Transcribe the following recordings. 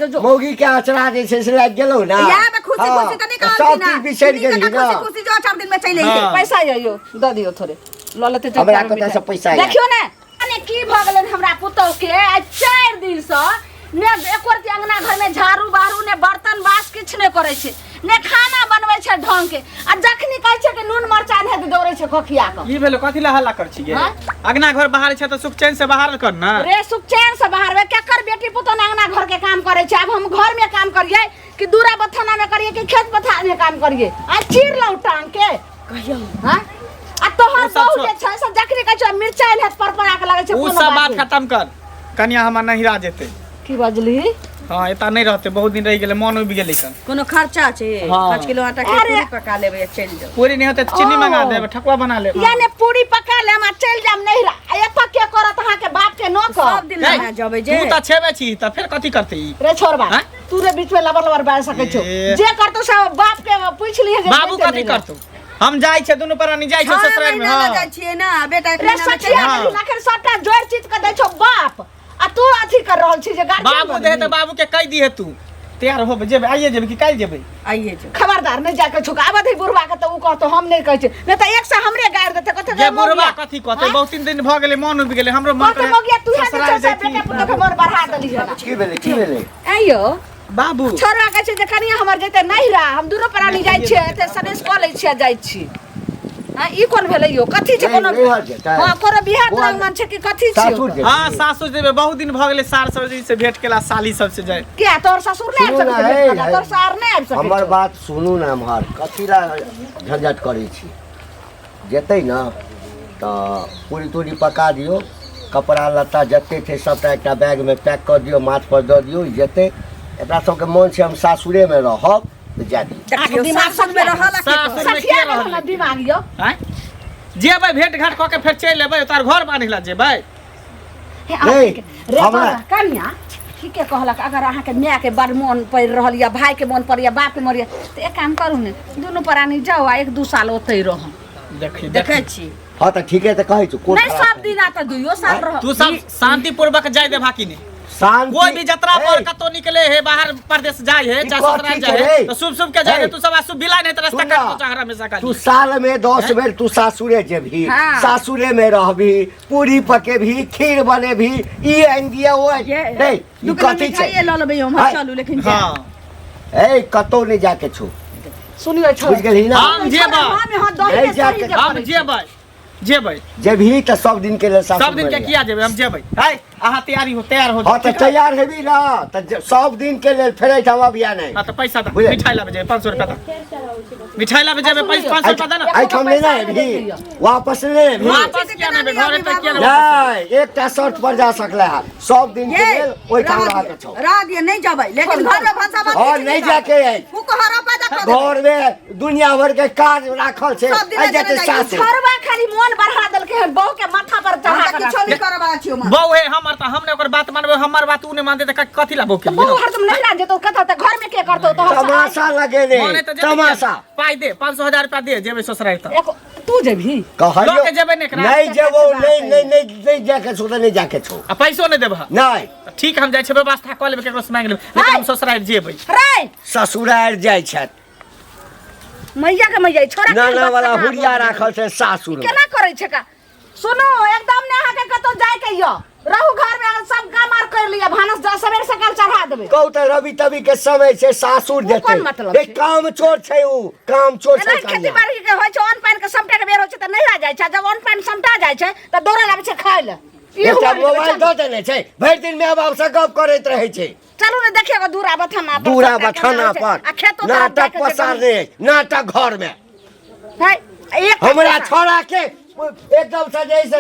जो मौगी के आचरा जे से लाग गेलो ना यार मैं खुशी खुशी त निकाल सब चीज बिसर गेली ना खुशी खुशी जो 4 दिन में चले पैसा यो द दियो थोड़े ललते हमरा कत से पैसा देखियो ना अने की भ गेलन हमरा पुतौ के आज 4 दिन से ने एकोरती अंगना घर में झाड़ू बारू ने बर्तन बास किछ ने करे छे ने खाना बनबै छे ढंग के आ जखनी कहै छे कि नून मरचा ने दौड़े छे खखिया क ई भेलो कथि ला हल्ला कर छी गे अंगना घर बाहर छे त सुख चैन से बाहर कर ना रे सुख चैन से बाहर वे केकर बेटी पुतो ने अंगना घर के काम करे छे अब हम घर में काम करिए कि दूरा बथाना में करिए कि खेत बथाना में काम करिए आ चीर लौ टांग के कहियो हां आ तोहर बहू जे छै से जखनी कहै छे मिर्चाई हेत पर के लागे छे कोनो सब बात खत्म कर कन्या हमर नहीं रह जेते की बजली हां एता नहीं रहते बहुत दिन रह गेले मन उब गेले कन कोनो खर्चा छे 5 किलो आटा के पूरी पका लेबे चल जाओ पूरी नहीं होते चीनी मंगा देबे ठकुआ बना ले यानी पूरी पका ले हम चल जाम नहीं रहा एत के करत अहा के बाप के न कर सब दिन लगा जाबे जे तू त छेबे छी त फिर कथि करते ई रे छोरबा तू रे बीच में लबर बाय सकै छो जे करतो सब बाप के पूछ लिए जे बाबू कथि करतो हम जाय छे दुनु पर नहीं जाय छे ससुराल में हां जाय छिए ना बेटा के रे सचिया नखर सट्टा जोर चीज के दै छो बाप आ तू अथी कर रहल छी जे गाड़ी बाबू दे त बाबू के कह दी है तू तैयार हो जेबे आइए जेबे कि काल जेबे आइए जो खबरदार नहीं जाके छुका आबे थे बुढ़वा के तो उ कहतो हम नहीं कहै छै नहीं त एक से हमरे गाड़ देते कते जे बुढ़वा कथि कहते बहुत दिन भ गेले मन उब गेले हमरो मन करे मगिया तू है जे बेटा पुतो के मोर बढ़ा देली है की भेले आइयो बाबू छोरा कहै छै जे कनिया हमर जते नहीं रहा हम दूरो प्राणी जाय छियै एते सनेस क लै छियै जाय छी हां ई कोन भेलै यो कथि छै कोनो हां कोनो बिहार तरंग मान छै कि कथि छै हां सासुर जेबे बहुत दिन भ गेले सार ससुर से भेंट केला साली सब से जाय क्या तोर ससुर ने आबि सकै तोर सार ने आबि सकै हमर बात सुनू ना हमर कथि ला झंझट करै छी जेतै ना त पूरी तूरी पका दियो कपड़ा लत्ता जते थे सबटा एकटा बैग में पैक कर दियो माथ पर द दियो जेतै एकरा सबके मन छै हम सासुरे में रहब त जा दियो दिमाग सब में रहल सखिया रहल दिमाग यो हैं जेबै भेंट घाट क के फिर चल लेबै तार घर बानिला जेबै रे हमरा कन्या ठीक है कहलक अगर अहाँ के माय के बड़ मन पड़ रहल या भाई के मन पड़ या बाप के मर त एक काम करू ने दोनों प्राणी जाओ आ 1-2 साल ओतै रह देखै छी हां त ठीक है त कहै छु नहीं सब दिन आ त 2 साल रह तू सब शांति पूर्वक जाय दे बाकी ने शांति कोई भी यात्रा पर कतो निकले है बाहर प्रदेश जाय है ससुराल जाय है तो शुभ के जाय तू सब शुभ बिला नहीं त रास्ता काट तो हमेशा का तू साल में 10 बेर तू सासुरे जेबी सासुरे में रहबी पूरी पकेबी खीर बनेबी ई इंडिया ओ ए ई कथि छै ये ल लेबै हम चलू लेकिन हां ए कतो नहीं जाके छु सुनियो छ बुझ गेली ना हम जेबै हम जेबै जेबी त सब दिन के लिए सब दिन के किया जेबै हम जेबै है आहा तैयारी हो तैयार हो हां त तैयार हेबी ना त सब दिन के लिए फेरै हम अबिया नहीं हां त पैसा द मिठाई लाबे जेबै 500 रुपया द मिठाई लाबे जेबै 500 रुपया द ना आई हम नहीं हेबी वापस नहीं हेबी वापस किया नहीं घर पे किया नहीं एकटा शर्त पर जा सकले है सब दिन के लिए ओई काम रहा के छौ रह दिए नहीं जाबै लेकिन घर में भाषा बात और नहीं जाके तू कहरा पैदा कर घर में दुनिया भर के काज राखल छै आई जते सास छोरबा खाली मन बढ़ा देलके बहू के माथा पर चढ़ा के किछो नहीं करबा छियो बहू है हमर त हमने ओकर बात मानबे हमर बात उ ने मान दे त कथि ला बहू के बहू हर तुम नहीं लाजे तो कथा त घर में के करतो तो तमाशा लगेले तमाशा पाई दे 500,000 रुपया दे जेबे ससुराल त तू जेबी कहलियो लोग के जेबे नहीं जेबो नहीं जाके छो नहीं जाके छो आ पैसो नहीं देबा नहीं ठीक हम जाय छै व्यवस्था क लेबे केकरो से मांग लेबे लेकिन हम ससुराल जेबै रे ससुराल जाय छत मैया के मैया छोरा नाना वाला हुरिया राखल छै सासुर केना करै छै का सुनो एकदम ने अहाँ के कतो जाय के यो रहू घर में सब काम आर कर लिया भानस जा सवेर से कल चढ़ा देबे कहू त रवि तभी के समय छै सासुर जेतै ए काम चोर छै उ काम चोर छै खेती बाड़ी के होय छै अन्न पानि के समटे के बेर होय छै त नहीं आ जाय छै जब अन्न पानि समटा जाय छै त दौड़े लागे छै खाय ले एकटा मोबाइल द देने छै भरि दिन में बाप से गप करैत रहै छै चलू ने देखिएगा दूरा बथाना पर नाटक पसार रे नाटक घर में हमरा छोड़ा के एकदम से जैसे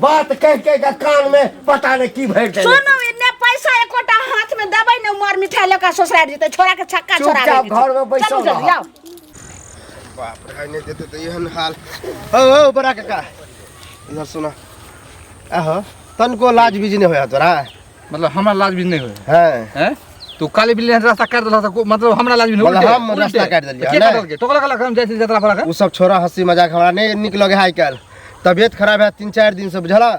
बात कह के कान में पता नहीं की भर दे सुनो इने पैसा एकोटा हाथ में दबै ने उमर मिठाई लेका ससुराल जीते छोरा के छक्का छोरा चुपचाप घर में बैठो जाओ बाप रे नहीं देते तो यहन हाल ओ बड़ा काका इधर सुना आहो तनको लाज बीज नहीं होया तोरा मतलब हमरा लाज भी नहीं होय हैं तू काली बिल्ली रास्ता काट देला त मतलब हमरा लाज भी नहीं मतलब हम रास्ता काट देलिए के बदल के टोकला कला हम जाय जतरा पर उ सब छोरा हंसी मजाक हमरा नहीं निक लगे हाय काल तबियत खराब है 3-4 दिन से बुझला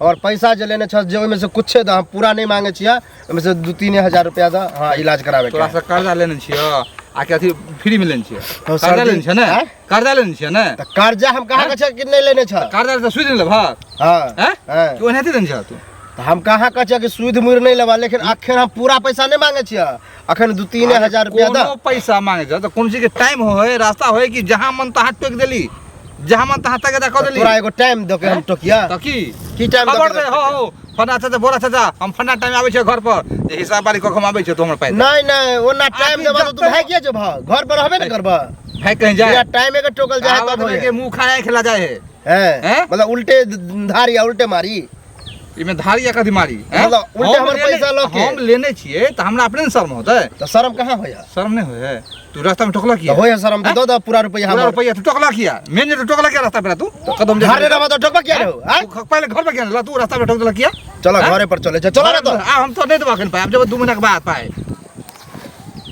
और पैसा जे लेने छ जे ओइमे से कुछ द हम पूरा नहीं मांगे छिया ओइमे से 2-3 हजार रुपया द हां इलाज करावे तोरा के से कर्जा लेने छियो आके अथी फ्री में लेने छियो तो कर्जा सर्दी- लेने छियो ना हैं? कर्जा लेने छियो ना त कर्जा हम कहाँ के छ कि नहीं लेने छ कर्जा तो सुध ले भा हां हैं हैं। क्यों नहीं देने छियो तू त हम कहाँ के छ कि सुध मुर नहीं लेबा लेकिन अखन हम पूरा पैसा नहीं मांगे छिया अखन 2-3 हजार रुपया द कोनो पैसा मांगे छ तो कौन चीज के टाइम होए रास्ता होए कि जहां मन तहां टोक देली जहां मन तहां तक देखो देली तोरा एगो टाइम द के हम टोकिया तो की टाइम खबर दे हो फना चाचा बोला चाचा हम फना टाइम आबै छै घर पर जे हिसाब बारी कखम आबै छै तो हमर पाइ नहीं नहीं ओना टाइम देबा तो तू जब भाग जे भा घर पर रहबे न करबा भाई कहीं जाए या टाइम के टोकल जाए आवत तब में के होए मुंह खाए खिला जाए है हैं हैं? मतलब उल्टे धारी या उल्टे मारी इमे धारी या कथी मारी हैं? मतलब उल्टे हम हमर लेने- पैसा लऽ के। हम लेने छिए त हमरा अपने न शर्म होतै तो शर्म कहाँ होया शर्म नहीं होए तू रास्ता में टोकला किया तो होया शर्म तो दो पूरा रुपया पूरा हमर रुपया तू टोकला किया मैंने तो टोकला किया रास्ता पे तू तो कदम घर रे रहा तो ठोकबा क्या रहो हैं? तू पहले घर पे क्या तू रास्ता पे टोक देला किया चलो हैं? घरे पर चले चलो ना तो हम तो नहीं दबा के पाए अब जब 2 महीना के बाद पाए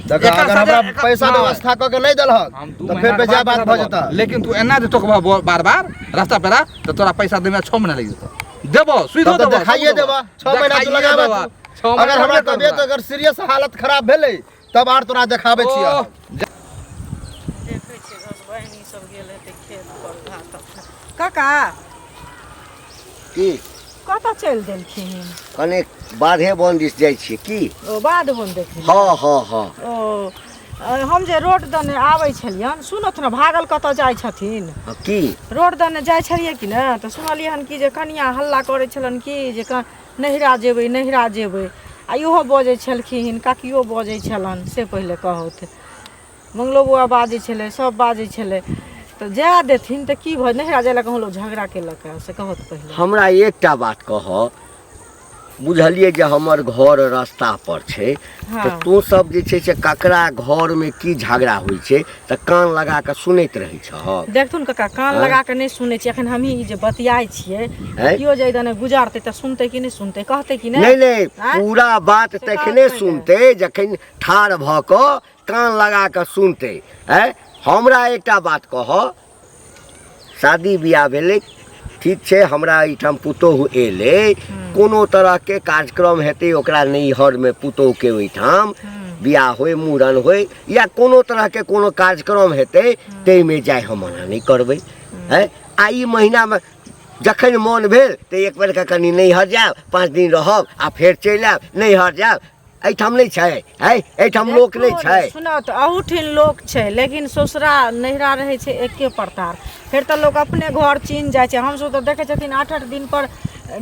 देखा एकर अगर साथे हमरा एकर- पैसा हाँ। व्यवस्था क के नहीं दलहक हम 2 तो महीना फिर के बेजा बाद बात भ जता लेकिन तू एना जे टोकबा बार बार रास्ता पे तो तोरा पैसा देमे 6 महीना लग जेतो देबो सुइदो तब तो देबो दिखाइए देबा 6 महीना तू लगाबे अगर हमरा तबियत अगर सीरियस हालत खराब भेले तब आर तोरा देखाबे छियै देखै छियै घस बहिनी सब गेल हेतै खेत पर घास काका की कतऽ चलि देलखिन कने बाधे बन दिस जाइ छियै की ओ बाध बोन देखै हाँ हाँ हाँ ओ हम जे रोड दने आबै छलियन सुनत ने भागल कतऽ जाइ छथिन हाँ, की रोड दने जाइ छलियै कि ने तऽ सुनलियै हन कि जे कनिया हल्ला करै छलन कि जे नहिरा जेबै आ इहो बजै छलखिन काकियो बजै छलन से पहिले कहत मंगलो बुआ बाजै छलै सब बाजै छलै तऽ जाए देथिन तऽ की भऽ नहिरा जाइ लए कहूँ लोग झगड़ा केलक से कहत पहिले हमरा एकटा बात कह बुझलिए जे हमर घर रास्ता पर छै हाँ। तऽ तू सब जे छै से ककरा घर में की झगड़ा होइ छै तऽ कान लगा कऽ सुनैत रहै छ देखथुन काका कान हाँ। लगा कऽ नहि सुनै छियै एखन हमही ई जे बतियाइ छियै हैं? केओ जे दने गुजारतै तऽ सुनतै कि नहि सुनतै कहतै कि नहीं नहीं हाँ? पूरा बात से तखने बात सुनते जखन ठाढ़ भऽ कऽ कान लगा कऽ सुनते है हमरा एकटा बात कह शादी बियाह भेलै ठीक छै हमरा एहिठाम पुतोहु एलै कोनो तरहके कार्यक्रम हेतै ओकरा नैहरमे पुतोहुके ओहिठाम बियाह होय मूड़न होय या कोनो तरहके कोनो कार्यक्रम हेतै ताहिमे जाय हम मना नहि करबै है आ ई महीनामे जखन मोन भेल तऽ एक बेरके कनि नैहर जायब 5 दिन रहब आ फेर चलि आयब नैहर जायब एहिठाम नहि छै है एहिठाम लोक नहि छै सुनत अहूठिन लोक छै लेकिन ससुरा नहिरा रहै छै एके प्रकार फेर तऽ लोक अपने घर चीन जाइ छै हमसब तऽ देखै छथिन 8-8 दिन पर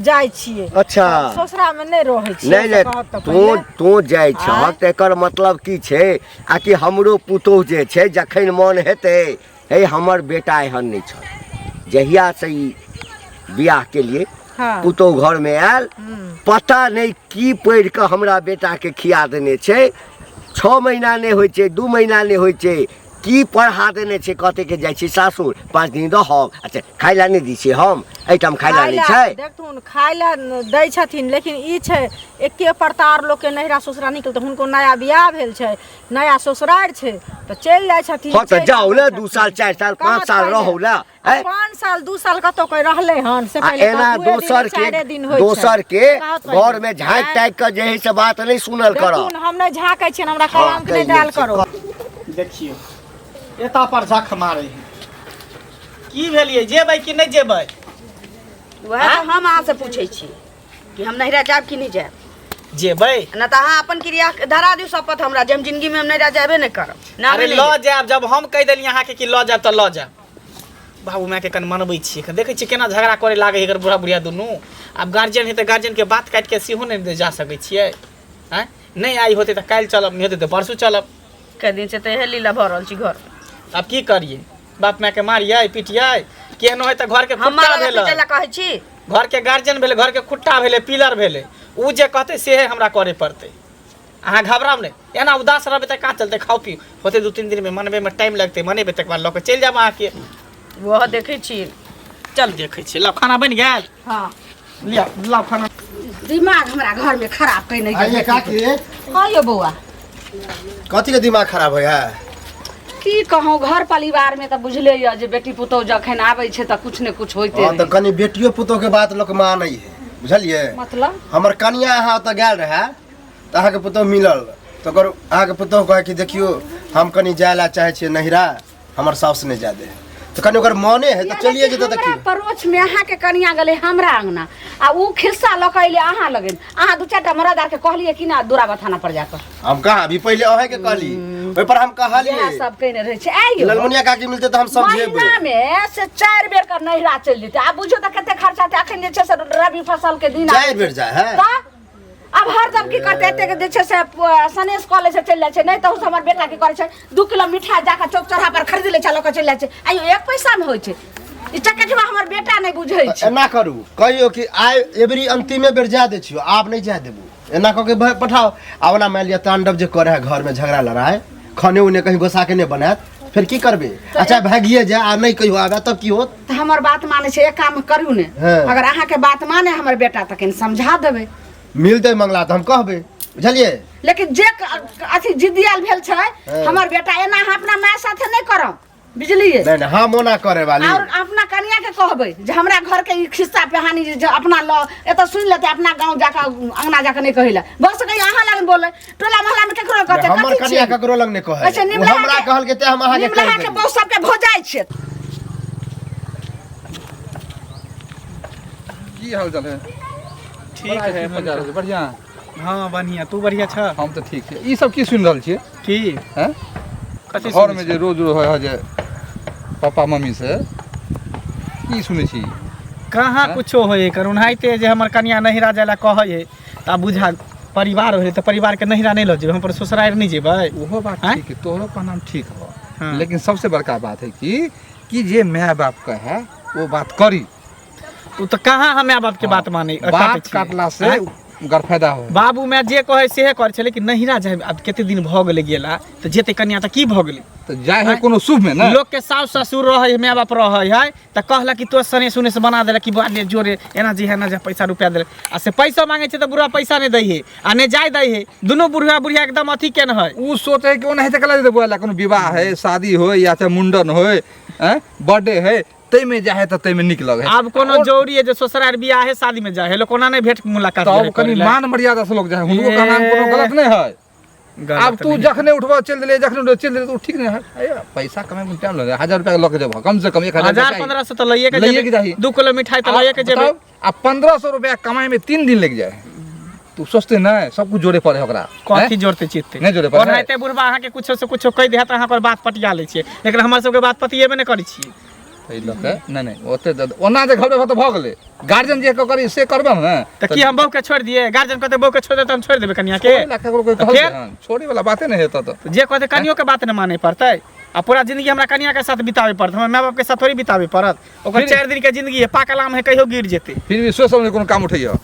जाइ छियै अच्छा ससुरामे नहि रहै छियै नहीं से कहत नहीं तऽ पहिले। तू जाइ छह आँय? तऽ एकर मतलब की छै आ कि हमरो पुतोह जे छै जखन मन हेतै हे हमर बेटा एहन नहि छ जहिया से ई बियाह के लिए हाँ। पुतोह घर में आयल पता नहीं की पढ़ि कऽ हमरा बेटा के खिया देने छै 6 महीना नहीं होइ छै 2 महीना नहीं होइ छै की पढ़ा देने छै कहते के जाइ छी सासुर 5 दिन रहब अच्छा खाइ ला नहीं दी छियै हम एहिठाम खाइ ला नहीं छै देखथुन खाय ला दै छथिन लेकिन ई छै एके प्रकार लोकके नहिरा ससुरा निकलतै हुनको नया बियाह भेल छै नया ससुरारि छै तऽ चलि जाइ छथिन हाँ तो चलि जाओ आबै ना छथिन। 2 साल 4 साल 5 कहत साल पहिले। रहू ला आ 5 साल 2 साल कतौ कोई रहले हन से आ पहिले एना कहत, दुए दिन, दोसर चारे के दिन होइ छै। दोसर के कहत पहिले। घर में झाँक ताकि कऽ जे है से बात नहीं सुनल कर देखथुन हम नहि झाँकै छियनि हमरा हाँ, कलंक नहि कहिए डाल छी। करो देखियो एता पर झख मारे है की भेलिए जेबै कि नहीं जेबै वएह तऽ हम अहाँ से पूछै छी कि हम नहिरा जायब कि नहि जायब जेबै ना तऽ अहाँ अपन क्रिया धरा दियौ शपथ हमरा जे हम जिंदगी में हम नहिरा जायबे नहि करब ना अरे लऽ जायब जब हम कहि देलियै अहाँके कि लऽ जायब तऽ लऽ जायब बाबू मायके कनि मनबै छियै देखै छियै केना झगड़ा करे लागै है एकर बुढ़ा बुढ़िया दुनू आब गार्जियन है तऽ गार्जियनके बात काटि के सेहो नहि जा सकै छियै आँय नहीं आई होते तऽ काल्हि चलब नहीं होते तऽ परसू चलब कई दिन से तऽ इहे लीला भऽ रहल छी घर आब की करिए बाप मायके मारियै पिटियै केहनो है तऽ घर के हम खुट्टा मारै भेलै पिटै लए कहै छी घर के गार्जियन भेलै घर के खुट्टा भेलै पिलर भेलै उ जे कहतै सेहे हमरा करे पड़तै अहाँ घबराउ नहीं एना उदास रहबै तऽ कहाँ चलतै खाओ पियो होते 2-3 दिन में मनबे में टाइम लगतै मनेबै तकर बाद लऽ के चलि जायब अहाँके वह देखै छी चल देखै छियै लाउ खाना बनि गेल हाँ लिया लाउ खाना दिमाग हमरा घर में खराब कहीं नहीं आइए काकी हाँ यो बौआ कथी के दिमाग खराब होया की कहूँ घर परिवार में तो बुझले ये जे बेटी पुतौह जखन आबै छै तऽ कुछ ने कुछ होइते हाँ तो रहै। कनी बेटियो पुतोह के बात लोग मानै है बुझलिए मतलब हमर कनिया यहाँ ओतऽ गेल रहे तऽ अहाँके पुतहु मिलल तऽ ओकर अहाँके पुतहु कहे कि देखियो हम कनी जाय ला चाहे छियै नहिरा हमर साउस नहीं जाय दे तो कनी ओकर मने है तो चलिए जेतै तऽ की परोछ में अहाँ के कनिया गले हमरा अंगना आ ऊ खिस्सा लकैले अहाँ लगन अहाँ दू चारटा मरदार के कहलिए कि ना दूरा बथाना पर जाकर हम कहाँ अभी पहले अहे के कहली ओइ पर हम कहलिए यह सब कहने रहे छै आइयो ललमुनिया काकी मिलते तो हम समझेबै महीना में से 4 बेर कर नहिरा चल जेते आ बुझो त कते खर्चा ते अखन जे छै से रबी फसल के दिन 4 बेर जाय है त अब हरदम की करते एते के जे छै से सनेश कॉलेज से चल जाय छै नहीं त हमर बेटा के करे छै 2 किलो मिठाई जाके चौक चौराहा पर खरीद ले चलो के चल जाय छै आइयो 1 पैसा में होय छै ई चक्कठवा हमर बेटा नहीं बुझै छै एना करू कहियो कि आइ एबरी अंतिमे बेर जा दे छियो आप नहीं जा देबू एना क के पठाओ आवना मान लिया तांडव जे करे है घर में झगड़ा लड़ाई खाने उने कहीं घोसा के नहीं बनात फिर की करबे अच्छा भागिए जा आ नहीं कहियो आबे तब की होत त हमर बात माने छै एक काम करू ने अगर अहाँ के बात माने हमर बेटा तक समझा देबै मिलते मंगला तो हम कहबे बुझलिए लेकिन जे अथी जिद्दियाल भेल छै हमर बेटा एना हम अपना माय साथे नहीं करब बुझलिए नहीं नहीं हम ओना करे वाली और अपना कन्या के कहबै जे हमरा घर के ई खिस्सा कहानी जे अपना ल एत सुन लेते अपना गांव जाका अंगना जाका नहीं कहिला बस कहीं अहाँ लगन बोले टोला मोहल्ला में केकरो कहते हमर कन्या ककरो लग नहीं कहे अच्छा, वो हमरा कहल के ते हम अहाँ के निमला के बहुत सब के भोजाई छै की हाल चाल है ठीक है बढ़िया हाँ बढ़िया तू बढ़िया छ हम तो ठीक है ई सब की सुन रहल छियै की हैं कथी घर में जे रोज रोज है जे पापा मम्मी से की सुनै छी कहाँ कुछो होए कर उनाइते जे हमर कन्या नहिरा जायला कहै है ता बुझा परिवार होय त परिवार के नहिरा नहीं ल जेबै हम पर ससुराल नहीं जेबै ओहो बात हैं? ठीक है तोहरो कहना ठीक हो हाँ। लेकिन सबसे बड़का बात है कि जे माय बाप का है वो बात करी तू तो कहाँ हम बाप के बात माने बात काटला से गरफायदा हो बाबू मैं जे कहे सेहे करे छै लेकिन नहिरा जाय अब कते दिन भ गेले गेला त जेते कन्या त की भ गेले तो जाय है कोनो शुभ में ना लोग के सास ससुर रहे है माय बाप रहे है त कहला कि तो सने सुने से बना देला कि बाले जोरे एना जे है ना जे पैसा रुपया दे आ से पैसा मांगे छै त बुढ़ा पैसा नहीं दै है आ नहीं जाय दै है दोनों बुढ़िया बुढ़िया एकदम अथी केन है उ सोचे है कि ओना हेते कला देबो ला कोनो विवाह है शादी हो या चाहे मुंडन हो हैं बर्थडे है तै में जाए त तै में निक लगे अब कोनो जौरी है जो ससुराल बियाह है शादी में जाए है लोग कोना नहीं भेंट मुलाकात तब कनी मान मर्यादा से लोग जाए हुनको का नाम कोनो गलत नहीं है अब तू जखने उठबा चल दिले जखने चल दिले तो ठीक नहीं है पैसा कमाए में टाइम लगे 1000 रुपया लके जब कम से कम 1000 1500 तो लइए के लइए के चाहिए 2 किलो मिठाई तो लइए के जेबे अब 1500 रुपया कमाए में 3 दिन लग जाए तू सोचते ना सब कुछ जोड़े पड़े ओकरा कथी जोड़ते चित्ते नहीं जोड़े पड़े ओनाइते बुढ़बा अहाँ के कुछो से कुछो कह दे त अहाँ पर बात पटिया ले छिए लेकिन हमर सब के बात पतिएबे नहीं करै छिए तै लके नहीं ओते ओना जे घर में तो भ गेले गार्जियन जे करी से करबे ना त की हम बहू के छोड़ दिए गार्जियन कहते बहू के छोड़ दे त हम छोड़ देबे कन्या के छोड़ी वाला बातें नहीं हेता तो जे कहते कनियो के बात न माने पड़ते आ पूरा जिंदगी हमरा कन्या के साथ बितावे पड़त हमरा माय बाप के साथ थोड़ी बितावे पड़त ओकर 4 दिन के जिंदगी है पाकल आम है कहियो गिर जेते फिर भी सोच समझ कोनो काम उठैया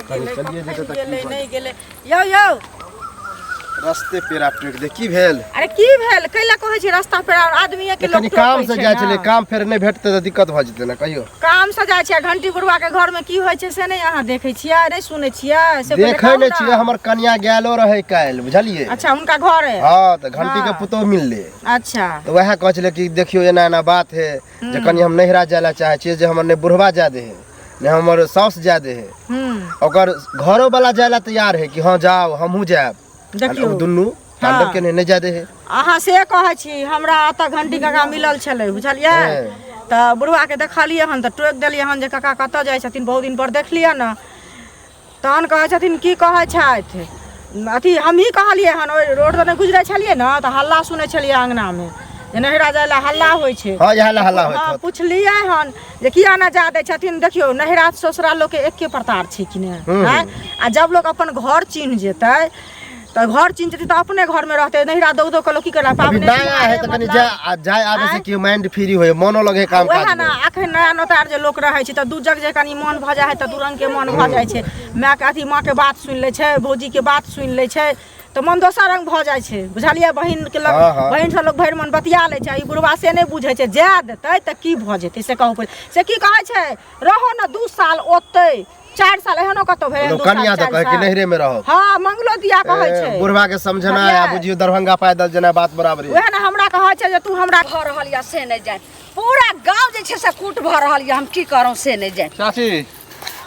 नहीं गेले यौ यौ रास्ते पेरा टेक दे की भेल अरे की भेल कैला कहै छी रास्ता पे आदमी के लोग कनी काम से जाय छले काम फेर नहीं भेटते त दिक्कत भ जेते ना कहियो काम से जाय छै घंटी बुढ़वा के घर में की होय छै से नहीं अहाँ देखै छियै नहीं सुनै छियै से पहिले देखै कहू नै ना। छियै हमर कन्या गेलो रहे काल बुझलिए अच्छा उनका घर है हां त घंटी के हाँ। पुतो मिलले अच्छा तो वह कह छले कि देखियो एना एना बात है जे कनी हम नहिरा जायला चाहे छियै जे हमर ने बुढ़वा जा दे है ने हमर सास जा दे है ओकर घरो वाला जायला तैयार है कि हां जाओ हमहू जाब देखियो दुन्नू तांडव के नहीं जा दे है अहाँ से कहै छी हमरा अतऽ घंटी काका मिलल छलै बुझलियै त बुढ़वा के देखलियै हन त टोक देलियै हन जे काका कतऽ जाइ छथिन बहुत दिन पर देखलियै न तहन कहै छथिन की कहै छथि अथी हमही कहलियै हन ओइ रोड पर गुजरै छलियै न त हल्ला सुनै छलियै अंगना में जे नहिरा जाय ला हल्ला होइ छै हां ये हल्ला हल्ला होत हाँ पुछलियै हन जे किया ना जा दै छथिन देखियो नहिरा ससुराल लोग के एके प्रकार छै कि ने हैं आ जब लोग अपन घर चिन्ह जेतै तो घर चिन्ह जेतै तो अपने घर में रहते नहिरा दो दो कलो की करला अभी नया है त कनी जाय आबे से कि माइंड फ्री होय मनो लगे काम काज ना अखन नया नोतार जे लोक रहै छै त दू जग जे कनी मन भ जाय है त दू रंग के मन भ जाय छै माय के अथी माँ के बात सुन ले छै भौजी के बात सुन ले छै तो मन दोसर रंग भ जाय छै बुझलियै बहिन के लग बहिन से लोग भरि मन बतिया ले छै ई बुढ़वा से नहीं बुझै छै जाय देतै त की भ जेतै से कहू से की कहै छै रहो न 2 साल ओतै 4 साल एहनो कतो भेल लोग कन्या त कहे कि नहिरे में रहो हां मंगलो दिया कहै छै बुढ़वा के समझना या बुझियो दरभंगा पैदल जना बात बराबर ओहे ना हमरा कहै छै जे तू हमरा घर रहल या से नहीं जाए पूरा गांव जे छै से कूट भ रहल या हम की करौ से नहीं जाए चाची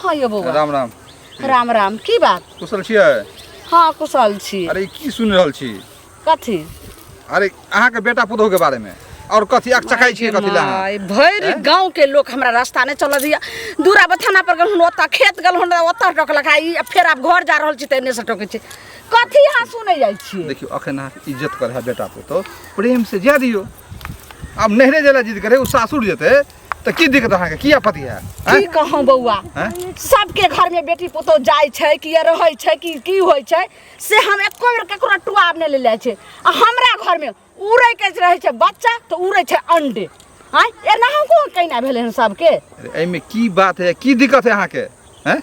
हाँ ये बउआ राम राम राम राम की बात कुशल छियै हाँ कुशल छी अरे की सुनि रहल छी कथी अरे अहाँके बेटा पुतोह के बारे में और कथी अकचकाई छियै कथी ला अहाँ? माय, भरि गांव के लोग हमरा रास्ता ने चल दिया दूरा बथाना पर गल ओता खेत गल ओता टोकलक ई फेर आब घर जा रहल छी त एने से टोकै छी कथी अहाँ सुनै जाइ छियै देखियो अखन अहाँके इज्जत करे है बेटा पुतोह प्रेम से जा दियो अब नहरे जेला जिद करे उ सासुर जेते त की दिक्कत अहाँके की आपत्ति है की कहूं बउआ हैं? सबके घर में बेटी पुतोह जाय छै कि रहै छै कि की होय छै से हम एको बेर केकरो टुआब ने ले छै आ हमरा घर में उड़ै के रहै छै बच्चा तो उड़ै छै अंडे हां एना हम को कहना भेलै हन सबके अरे एमे की बात है की दिक्कत है अहाँके हैं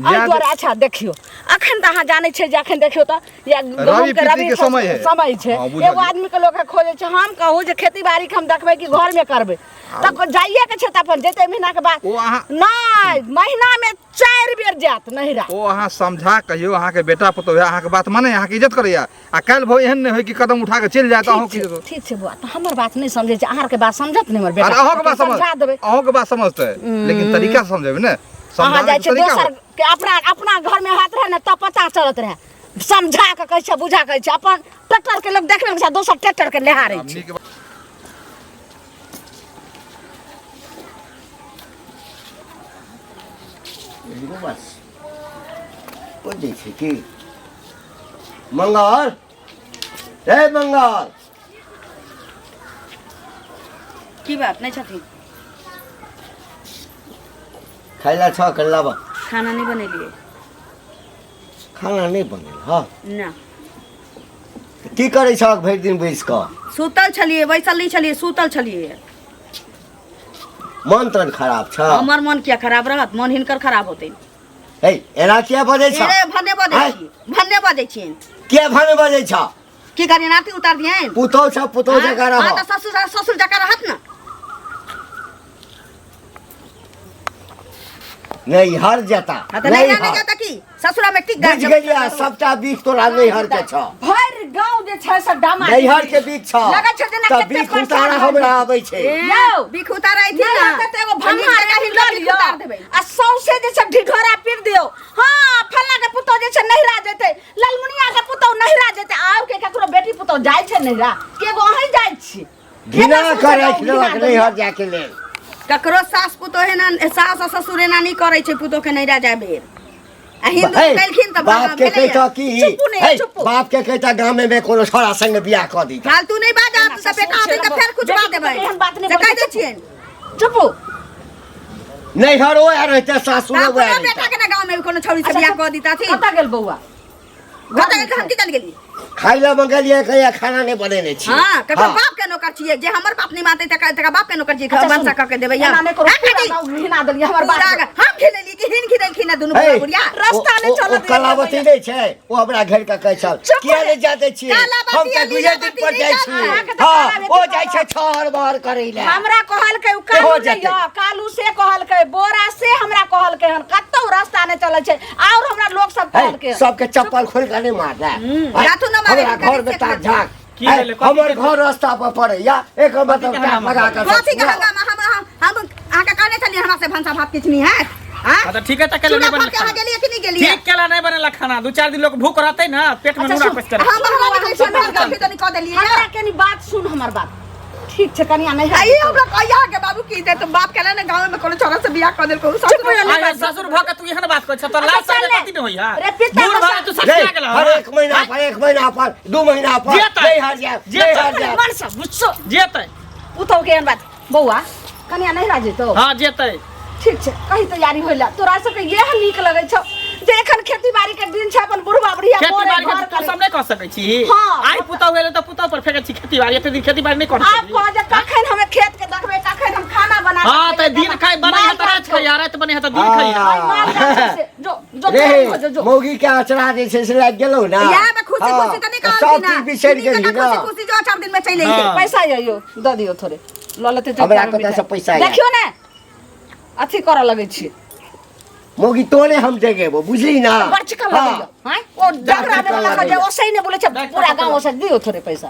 आई द्वारा अच्छा देखियो अखन त अहाँ जानै छै जे अखन देखियो त या रवि पीती के समय है। समय छै हाँ, बुझलियै। एगो आदमी के लोग खोजे छै हम कहू जे खेती बाड़ी के हम देखबै कि घर में करबै तब जाइए के छै त अपन जेते महीना के बाद ओ अहाँ नहीं महीना में 4 बेर जात नहिरा ओ अहाँ समझा कहियो अहाँके बेटा पुतोह है अहाँके बात माने अहाँके इज्जत करैया आ काल्हि भो एहन नहि होय कि कदम उठा के चलि जाए त अहाँ की ठीक छै बुआ त हमर बात नहीं समझे छै अहाँ के बात समझत नहीं हमर बेटा अरे अहाँके बात समझ समझा देबै अहाँके बात समझतै लेकिन तरीका से समझेबै ने अहाँ समझाने जाय के छै तरीका दोसर के अपना घर में हाथ रहे न तब पता चलत रहे समझा के कहै छै बुझा कहै छै अपन ट्रैक्टर के लोग देखबे छै दोसर ट्रैक्टर के लेहारै आब छै नीक बात- बस बुझै छै कि मंगल रे मंगल की बात नहीं छथिन खाइला छ कर लाबा खाना नहीं बनेलिए खाना नहीं बनेल हाँ ना की करै छ भरि दिन बैस कऽ सुतल छलिए बैसल नहीं छलिए सुतल छलिए मन तन खराब छ हमर मन क्या खराब रहत मन हिनकर खराब होते हे एना किया बजै छ भन्ने बजै छियै किया भने बजै छ की करिए नाती उतार दिए पुतौ छ पुतौ जका रह हां त ससुर जका रहत ना नहीं हर जता त नहीं जाता की ससुरा में टिक बुझ गेलिया सबटा बीख तोरा नहीं हर के छ भर गांव जे छै सब डामा नहीं हर के बीख छ लगै छै जेना त कते बीख उतारा हमरा आबै छै यौ बिख उतारै थी ना त एगो भंगा कहि ल लियो आ सौसे जे छै ढिढोरा पीट दियो हां फल्ला के पुतो जे छै नहिरा जेते ललमुनिया के पुतो नहिरा जेते आब के ककरो बेटी पुतो जाय छै नहिरा के गो अहीं जाय छी घिना कर राख लेलक नहीं हर जाके ले ककरो सास पुतो है ना सास और ससुर है ना नहीं करे छै पुतो के नहिरा जाय बेर आ हिंदू हे, कहलखिन त बाप के कहता की चुप नहीं हे, चुप बाप के कहता गांव में कोनो छोरा संग बियाह क दी फालतू नहीं बाजा तू सब बेटा आते त फेर कुछ बात देबै से कह दे छियन चुप नहीं हर ओ आ रहते सासुर वो अपना बेटा के ना गांव में कोनो छौरी से बियाह क दीता थी कतऽ गेल बौआ घटा के हम की चल गेली खाइ ला मंगलिए कहिया खाना नहीं बनेने छी हां ककर बाप के नौकर छिए जे हमर बाप नहीं मानते तका बाप के नौकर छिए बंसा क के देबै या एना नहीं करो घिना देलिए हमर बात हम खेलेली कि हिन खिलेलखिन ना दुनु बुढ़ा बुढ़िया रास्ता नहीं चल ओ कलावती नहीं छै ओ हमरा घर का कहै छल किया नहीं जाते छी हम त दुए दिन पर जाय छी हां ओ जाय छै छहर बाहर करै ला हमरा कहल के कालू जइयो कालू से कहल के बोरा से हमरा कहल के हन कत्तो रास्ता नहीं चलै छै और हमरा लोग सब कहल के सबके चप्पल खोल के नहीं मार रातू न मारे हमरा घर में ताक झाक की भेलै? कथी हमर के- घर रास्ता पर पड़े या एक मतलब के हंगामा लगा कर कथी के हंगामा हम आके कहने चलिए हमरा से भंसा भात किछनी है हां हां त ठीक है त केला चूल्हा नहीं पर के बनल आ गेलिए कि नहीं गेलिए ठीक केला नहीं बनेला खाना 2-4 दिन लोग भूख रहते ना पेट में नूरा पस करे हम हमरा के समय गलती तो नहीं कह देलिए हमरा कनी बात सुन हमर बात ठीक छै कनिया नहीं आई हमरा कहिया के बाबू की दे तो बाप कहले ना गांव में कोनो छोरा से बियाह कर देल को आय ससुर भ के तू एहन बात कर छ त लास्ट साल कति न होई रे पिता दूर भाई तू सच्चा गेल हर एक महीना पर 2 महीना पर जेतै। नहीं हर जा नहीं हर जा मन सब बुझछो जेतै उठौ के एहन बात बौआ कनिया नहीं राजे तो हां जेतै ठीक छै कहीं तैयारी होइला तोरा सबके यह नीक लगै छौ जे एखन खेती बाड़ी के दिन छै अपन बुढ़वा बुढ़िया खेती मोरे बाड़ी घर के तू करे। सब नहीं कर सकै छी हाँ। आइ पुतौ भेले त पुतौ पर फेकै छी खेती बाड़ी एते दिन खेती बाड़ी नहीं कर आप सकै कह जे कखन हमें खेत के देखबै कखन हम खाना बना हां त दिन खाइ बने है त रात खाइ रात बने है त दिन खाइ जो रे मौगी के अचरा जे छै से लाग गेलौ ना या में खुशी खुशी त निकाल सब दी ना चीज बिसरि गेली ना खुशी खुशी जो 4 दिन में चले हाँ। गए पैसा यो द दियो थोड़े ल लेते हमरा कतऽ से पैसा आया? देखियो ने अथी करऽ लगै छी मौगी तोरे हम देगेबो बुझली ना बड़चिका लगैयो हैं ओ डगरा में लगा जे ओसै ने बोले छै पूरा गांव ओसै दियो थोड़े पैसा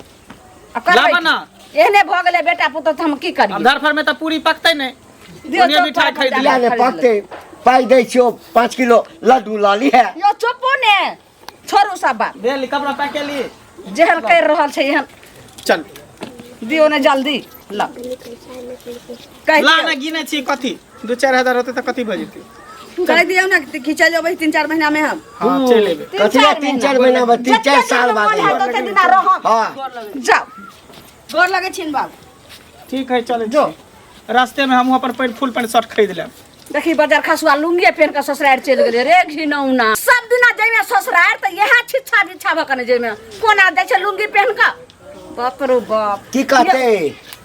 आ करबै लाबा ना। एहने भ गेलै बेटा पुतो त हम की करियै अंधार फर में त पूरी पकतै नहीं दियो दुनिया मिठाई खरीद या ने पकते पाई दै छियो 5 किलो लड्डू लऽ लिहे। यो चुपो ने छोड़ू सब बात दे ली कपड़ा पैक के ली जेहन कर रहल छै एहन चल दियो ने जल्दी ला कह ला दियो ना गिने छी कथी 2-4 हजार होते त कथी भ जेतै कह दियो ना खिंचा जेबै 3-4 महीना में हम हां चल लेबे कथिया 3-4 महीना बाद 3-4 साल बाद तो दिन रह हाँ जाओ गोर लगे छिन बाबू ठीक है चल जो रास्ते में हम अपन पैंट फुल पैंट शर्ट खरीद लेब देखी बाजार खसुआ लुंगी पहन के ससुराल चल गेले रे घिनौना सब दिना जइमे ससुराल त यहा छिछा बिछा भकने जइमे कोना दै छै लुंगी पहन के बाप रो बाप की कहते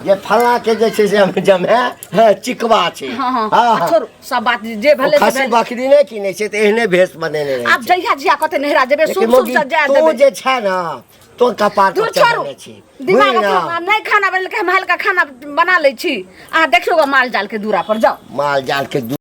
ये फला के जे छै से हम जमे चिकवा छै। हां हां हाँ। छोड़ सब बात जे भले खसी बकरी नहीं किने छै त एहने भेष बनेने रहे अब जइहा जिया कते नहरा जेबे लेकिन सुन सुन मोगी से जा तो देबे जे छै ना तो कपार तू पर छोड़ू चढ़ने छी दिमाग बुझली ना? में नहीं खाना बनेल के हम हल्का खाना बना ले छी आ देखियो माल जाल के दूरा पर जाओ माल जाल के